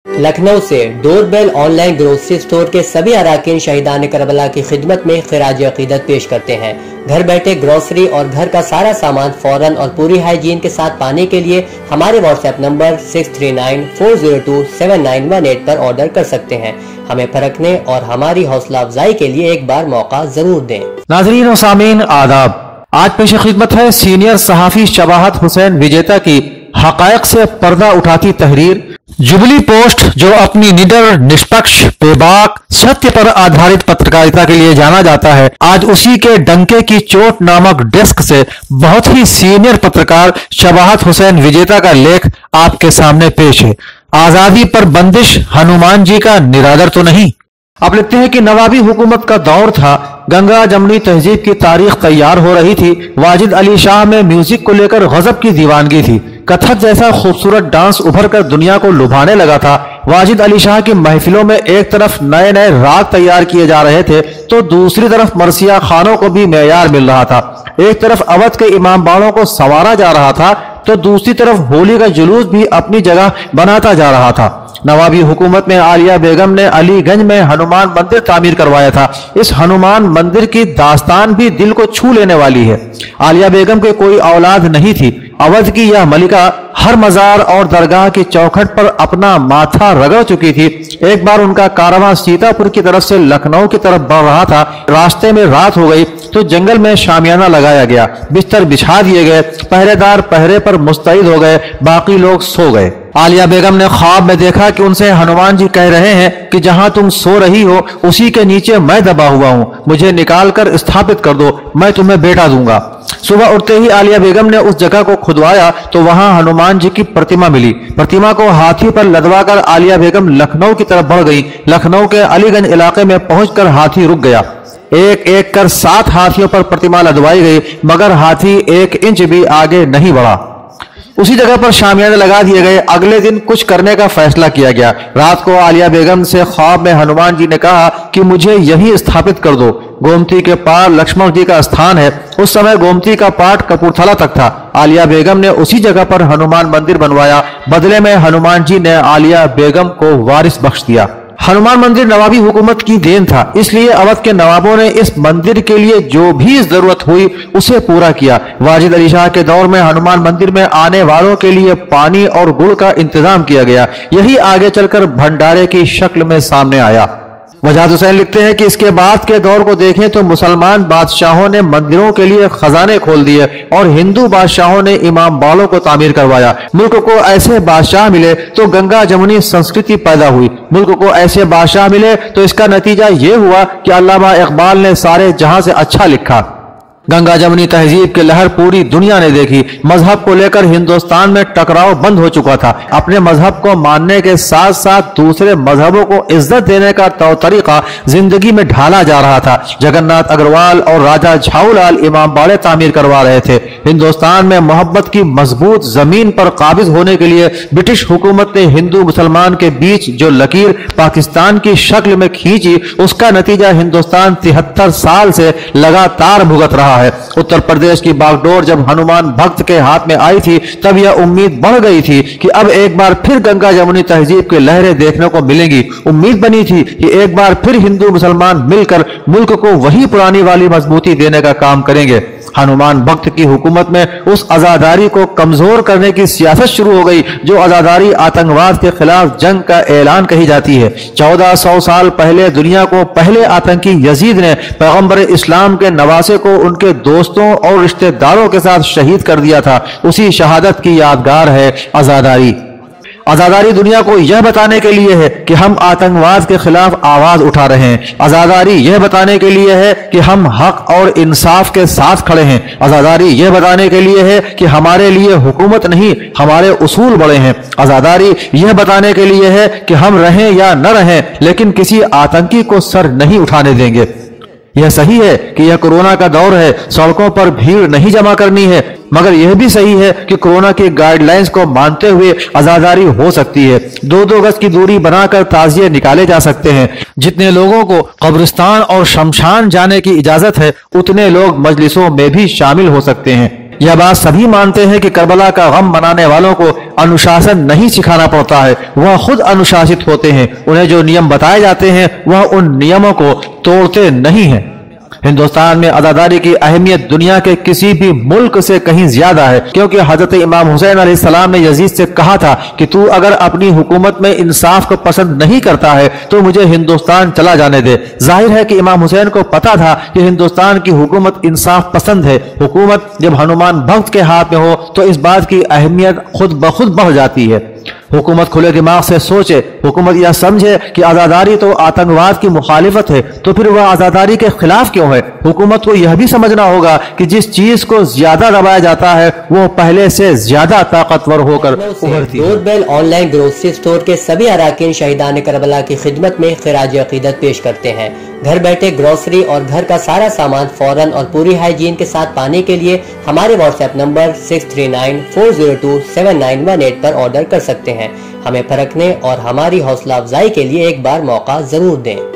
लखनऊ से doorbell online grocery store के सभी अराकीन शहीदान करबला की खिदमत में खिराज अकीदत पेश करते हैं। घर बैठे ग्रोसरी और घर का सारा सामान फौरन और पूरी हाइजीन के साथ पाने के लिए हमारे व्हाट्सएप नंबर 6394027918 पर ऑर्डर कर सकते हैं। हमें परखने और हमारी हौसला अफजाई के लिए एक बार मौका जरूर दें। नाज़रीन और सामीन आदाब, आज पेश खिदमत है सीनियर सहाफी शबाहत हुसैन विजेता की हकायक से पर्दा उठाती तहरीर जुबली पोस्ट, जो अपनी निडर, निष्पक्ष, बेबाक, सत्य पर आधारित पत्रकारिता के लिए जाना जाता है। आज उसी के डंके की चोट नामक डेस्क से बहुत ही सीनियर पत्रकार शबाहत हुसैन विजेता का लेख आपके सामने पेश है। आजादी पर बंदिश हनुमान जी का निरादर तो नहीं। आप लिखते हैं कि नवाबी हुकूमत का दौर था, गंगा जमुनी तहजीब की तारीख तैयार हो रही थी। वाजिद अली शाह में म्यूजिक को लेकर गजब की दीवानगी थी। कथक जैसा खूबसूरत डांस उभर कर दुनिया को लुभाने लगा था। वाजिद अली शाह की महफिलों में एक तरफ नए नए राग तैयार किए जा रहे थे तो दूसरी तरफ मरसिया खानों को भी मेयार मिल रहा था। एक तरफ अवध के इमाम बाड़ों को संवारा जा रहा था तो दूसरी तरफ होली का जुलूस भी अपनी जगह बनाता जा रहा था। नवाबी हुकूमत में आलिया बेगम ने अलीगंज में हनुमान मंदिर तामीर करवाया था। इस हनुमान मंदिर की दास्तान भी दिल को छू लेने वाली है। आलिया बेगम के कोई औलाद नहीं थी। अवध की यह मलिका हर मजार और दरगाह की चौखट पर अपना माथा रगड़ चुकी थी। एक बार उनका कारवां सीतापुर की तरफ से लखनऊ की तरफ बढ़ रहा था। रास्ते में रात हो गई तो जंगल में शामियाना लगाया गया, बिस्तर बिछा दिए गए, पहरेदार पहरे पर मुस्तैद हो गए, बाकी लोग सो गए। आलिया बेगम ने ख्वाब में देखा कि उनसे हनुमान जी कह रहे हैं कि जहां तुम सो रही हो उसी के नीचे मैं दबा हुआ हूं, मुझे निकाल कर स्थापित कर दो, मैं तुम्हें बेटा दूंगा। सुबह उठते ही आलिया बेगम ने उस जगह को खुदवाया तो वहां हनुमान जी की प्रतिमा मिली। प्रतिमा को हाथी पर लदवाकर आलिया बेगम लखनऊ की तरफ बढ़ गई। लखनऊ के अलीगंज इलाके में पहुंचकर हाथी रुक गया। एक एक कर 7 हाथियों पर प्रतिमा लदवाई गई, मगर हाथी 1 इंच भी आगे नहीं बढ़ा। उसी जगह पर शामियाने लगा दिए गए। अगले दिन कुछ करने का फैसला किया गया। रात को आलिया बेगम से ख्वाब में हनुमान जी ने कहा कि मुझे यही स्थापित कर दो। गोमती के पार लक्ष्मण जी का स्थान है। उस समय गोमती का पाट कपूरथला तक था। आलिया बेगम ने उसी जगह पर हनुमान मंदिर बनवाया। बदले में हनुमान जी ने आलिया बेगम को वारिस बख्श दिया। हनुमान मंदिर नवाबी हुकूमत की देन था, इसलिए अवध के नवाबों ने इस मंदिर के लिए जो भी जरूरत हुई उसे पूरा किया। वाजिद अली शाह के दौर में हनुमान मंदिर में आने वालों के लिए पानी और गुड़ का इंतजाम किया गया। यही आगे चलकर भंडारे की शक्ल में सामने आया। वजाहत हुसैन लिखते हैं कि इसके बाद के दौर को देखें तो मुसलमान बादशाहों ने मंदिरों के लिए खजाने खोल दिए और हिंदू बादशाहों ने इमाम बाड़ों को तामीर करवाया। मुल्क को ऐसे बादशाह मिले तो गंगा जमुनी संस्कृति पैदा हुई। मुल्क को ऐसे बादशाह मिले तो इसका नतीजा ये हुआ कि अल्लामा इकबाल ने सारे जहां से अच्छा लिखा। गंगा जमुनी तहजीब की लहर पूरी दुनिया ने देखी। मजहब को लेकर हिंदुस्तान में टकराव बंद हो चुका था। अपने मजहब को मानने के साथ साथ दूसरे मजहबों को इज्जत देने का तौर तरीका जिंदगी में ढाला जा रहा था। जगन्नाथ अग्रवाल और राजा झाऊलाल इमाम बाड़े तामीर करवा रहे थे। हिंदुस्तान में मोहब्बत की मजबूत जमीन पर काबिज होने के लिए ब्रिटिश हुकूमत ने हिंदू मुसलमान के बीच जो लकीर पाकिस्तान की शक्ल में खींची, उसका नतीजा हिंदुस्तान 73 साल से लगातार भुगत रहा है। उत्तर प्रदेश की बागडोर जब हनुमान भक्त के हाथ में आई थी तब यह उम्मीद बढ़ गई थी कि अब एक बार फिर गंगा जमुनी तहजीब की लहरें देखने को मिलेंगी। उम्मीद बनी थी कि एक बार फिर हिंदू मुसलमान मिलकर मुल्क को वही पुरानी वाली मजबूती देने का काम करेंगे। हनुमान भक्त की हुकूमत में उस आजादारी को कमजोर करने की सियासत शुरू हो गई जो आजादारी आतंकवाद के खिलाफ जंग का ऐलान कही जाती है। 1400 साल पहले दुनिया को पहले आतंकी यजीद ने पैगंबर इस्लाम के नवासे को उनके दोस्तों और रिश्तेदारों के साथ शहीद कर दिया था। उसी शहादत की यादगार है आजादारी। आजादारी दुनिया को यह बताने के लिए है कि हम आतंकवाद के खिलाफ आवाज उठा रहे हैं। आजादारी यह बताने के लिए है कि हम हक और इंसाफ के साथ खड़े हैं। आजादारी यह बताने के लिए है कि हमारे लिए हुकूमत नहीं, हमारे उसूल बड़े हैं। आजादारी यह बताने के लिए है कि हम रहें या न रहें, लेकिन किसी आतंकी को सर नहीं उठाने देंगे। यह सही है कि यह कोरोना का दौर है, सड़कों पर भीड़ नहीं जमा करनी है, मगर यह भी सही है कि कोरोना की गाइडलाइंस को मानते हुए आजादारी हो सकती है। 2-2 गज की दूरी बनाकर ताजिए निकाले जा सकते हैं। जितने लोगों को कब्रिस्तान और शमशान जाने की इजाजत है उतने लोग मजलिसों में भी शामिल हो सकते हैं। यह बात सभी मानते हैं कि करबला का गम मनाने वालों को अनुशासन नहीं सिखाना पड़ता है, वह खुद अनुशासित होते हैं। उन्हें जो नियम बताए जाते हैं वह उन नियमों को तोड़ते नहीं हैं। हिंदुस्तान में अज़ादारी की अहमियत दुनिया के किसी भी मुल्क से कहीं ज्यादा है, क्योंकि हजरत इमाम हुसैन अलैहिस्सलाम ने यजीद से कहा था कि तू अगर अपनी हुकूमत में इंसाफ को पसंद नहीं करता है तो मुझे हिंदुस्तान चला जाने दे। जाहिर है कि इमाम हुसैन को पता था कि हिंदुस्तान की हुकूमत इंसाफ पसंद है। हुकूमत जब हनुमान भक्त के हाथ में हो तो इस बात की अहमियत खुद ब खुद बढ़ जाती है। हुकूमत खुले दिमाग से सोचे, हुकूमत यह समझे कि आज़ादारी तो आतंकवाद की मुखालिफत है, तो फिर वह आज़ादारी के खिलाफ क्यों है। हुकूमत को यह भी समझना होगा कि जिस चीज को ज्यादा दबाया जाता है वो पहले से ज्यादा ताकतवर होकर उभरती है। डोरबेल ऑनलाइन ग्रोसरी स्टोर के सभी अराकीन शहीदान करबला की खिदमत में खिराज अकीदत पेश करते हैं। घर बैठे ग्रोसरी और घर का सारा सामान फौरन और पूरी हाइजीन के साथ पाने के लिए हमारे व्हाट्सएप नंबर 6394027918 पर ऑर्डर कर सकते हैं। हमें परखने और हमारी हौसला अफजाई के लिए एक बार मौका जरूर दें।